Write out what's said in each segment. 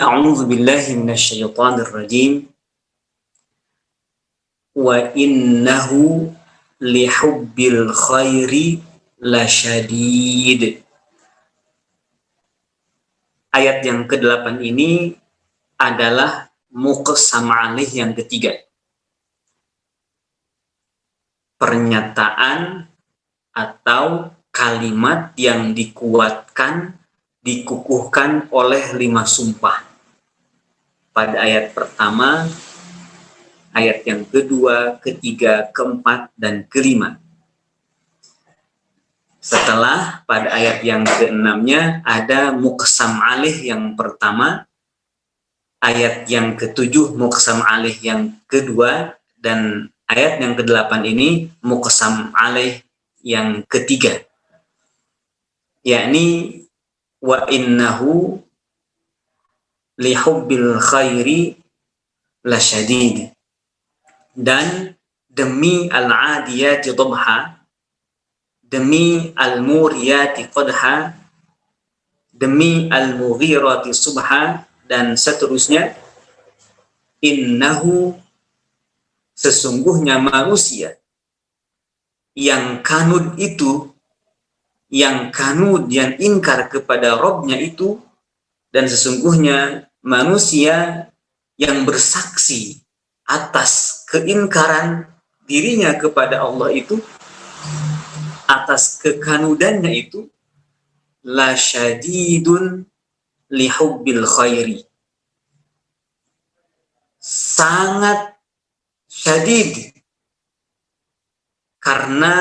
A'udzu billahi minasyaitonir rajim. Wa innahu lihubbil khairi lasyadid. Ayat yang ke-8 ini adalah muqassam alaih yang ketiga. Pernyataan atau kalimat yang dikuatkan, dikukuhkan oleh 5 sumpah. Pada ayat pertama, ayat yang kedua, ketiga, keempat, dan kelima. Setelah pada ayat yang ke-6-nya ada muqassam alaih yang pertama, ayat yang ke-7 muqassam alaih yang kedua, dan ayat yang ke-8 ini muqassam alaih yang ketiga. Yakni wa innahu lihubbil khairi lasyadid. Dan demi al-adiyati dhabha, demi al-muriyati qadha, demi al-mughirati subha, dan seterusnya. Innahu, sesungguhnya manusia yang kanud itu, yang kanud, yang ingkar kepada Rabbnya itu, dan sesungguhnya manusia yang bersaksi atas keingkaran dirinya kepada Allah itu, atas kekanudannya itu, la syadidun lihubbil khairi, sangat syadid karena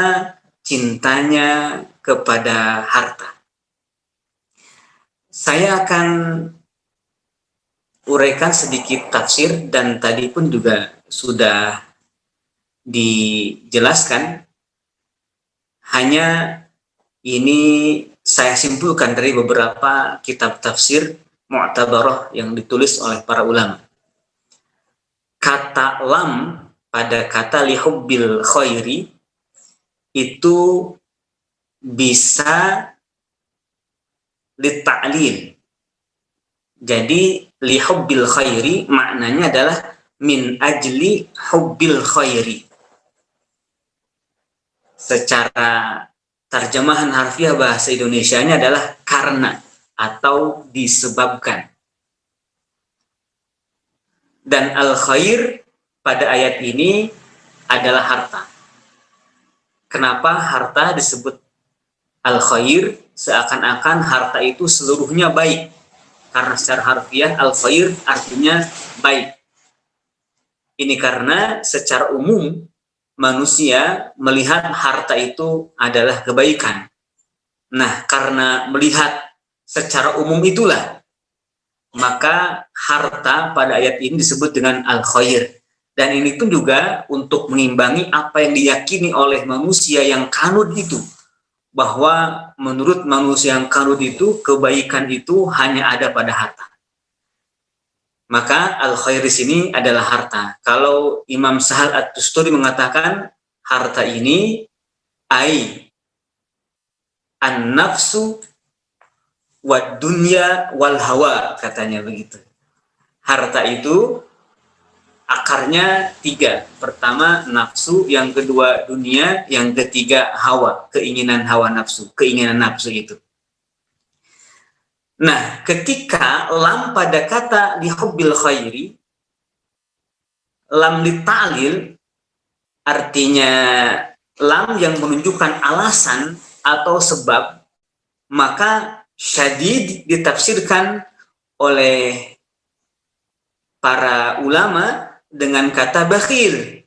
cintanya kepada harta. Saya akan uraikan sedikit tafsir, dan tadi pun juga sudah dijelaskan. Hanya ini saya simpulkan dari beberapa kitab tafsir mu'tabarah yang ditulis oleh para ulama. Kata lam pada kata lihubbil khairi itu bisa lita'lil. Jadi lihubbil khairi maknanya adalah min ajli hubbil khairi. Secara terjemahan harfiah bahasa Indonesianya adalah karena atau disebabkan. Dan al-khair pada ayat ini adalah harta. Kenapa harta disebut al-khair? Seakan-akan harta itu seluruhnya baik. Karena secara harfiah al-khair artinya baik. Ini karena secara umum manusia melihat harta itu adalah kebaikan. Nah, karena melihat secara umum itulah, maka harta pada ayat ini disebut dengan al-khair. Dan ini pun juga untuk mengimbangi apa yang diyakini oleh manusia yang kanud itu, bahwa menurut manusia yang kanud itu, kebaikan itu hanya ada pada harta. Maka al-khair di sini adalah harta. Kalau Imam Sahal At-Tusturi mengatakan harta ini ai an-nafsu wad dunya wal hawa, katanya begitu. Harta itu akarnya 3. Pertama nafsu, yang kedua dunia, yang ketiga hawa, keinginan hawa nafsu, keinginan nafsu itu. Nah, ketika lam pada kata lihubbil khairi, lam lita'lil, artinya lam yang menunjukkan alasan atau sebab, maka syadid ditafsirkan oleh para ulama dengan kata bakhil.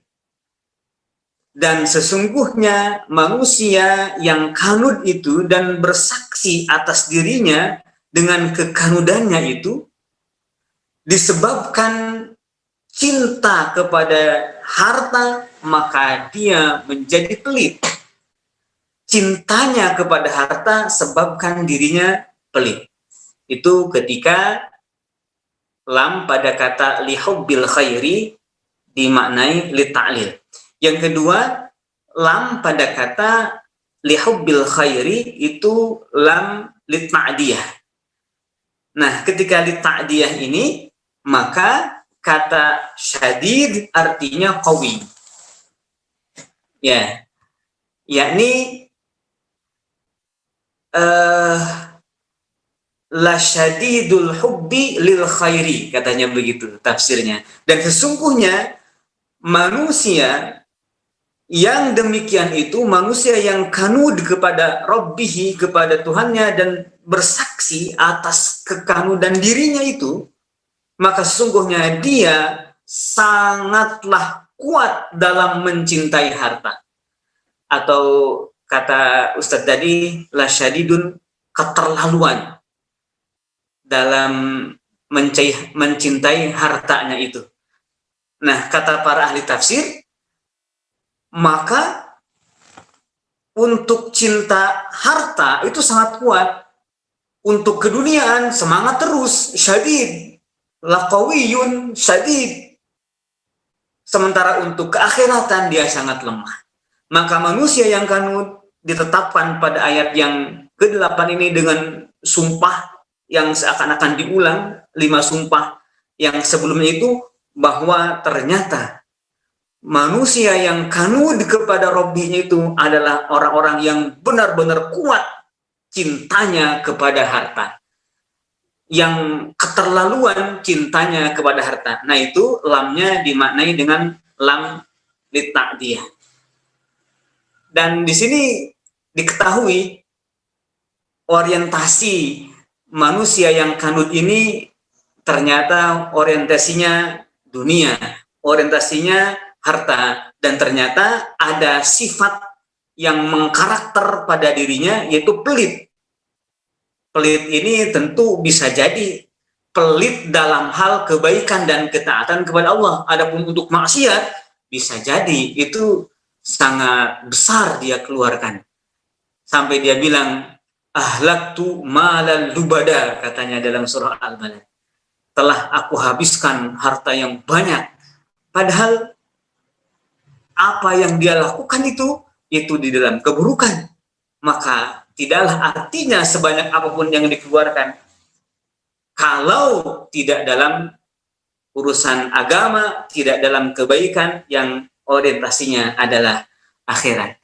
Dan sesungguhnya manusia yang kanud itu dan bersaksi atas dirinya dengan kekanudannya itu disebabkan cinta kepada harta, maka dia menjadi pelit. Cintanya kepada harta sebabkan dirinya pelit. Itu ketika lam pada kata lihubbil khairi dimaknai lita'lil. Yang kedua, lam pada kata lihubbil khairi itu lam litma'diyah. Nah, ketika li ta'diyah ini, maka kata syadid artinya qawi. Ya, yakni la syadidul hubbi lil khairi, katanya begitu tafsirnya. Dan sesungguhnya manusia yang demikian itu, manusia yang kanud kepada Rabbihi, kepada Tuhannya, dan bersaksi atas kekanudan dirinya itu, maka sesungguhnya dia sangatlah kuat dalam mencintai harta. Atau kata Ustadz tadi, la syadidun, keterlaluan dalam mencintai hartanya itu. Nah, kata para ahli tafsir, maka untuk cinta harta itu sangat kuat. Untuk keduniaan semangat terus, syadid, laqawiyun syadid. Sementara untuk keakhiratan dia sangat lemah. Maka manusia yang kanud ditetapkan pada ayat yang ke-8 ini dengan sumpah yang seakan-akan diulang, 5 sumpah yang sebelumnya itu, bahwa ternyata manusia yang kanud kepada Robbinya itu adalah orang-orang yang benar-benar kuat cintanya kepada harta, yang keterlaluan cintanya kepada harta. Nah, itu lamnya dimaknai dengan lam lita'diyah. Dan di sini diketahui orientasi manusia yang kanud ini ternyata orientasinya dunia, orientasinya harta, dan ternyata ada sifat yang mengkarakter pada dirinya, yaitu pelit. Pelit ini tentu bisa jadi pelit dalam hal kebaikan dan ketaatan kepada Allah. Adapun untuk maksiat bisa jadi itu sangat besar dia keluarkan. Sampai dia bilang, ahlaktu malal lubada, katanya dalam surah Al-Balad. Telah aku habiskan harta yang banyak. Padahal apa yang dia lakukan itu di dalam keburukan. Maka tidaklah artinya sebanyak apapun yang dikeluarkan kalau tidak dalam urusan agama, tidak dalam kebaikan yang orientasinya adalah akhirat.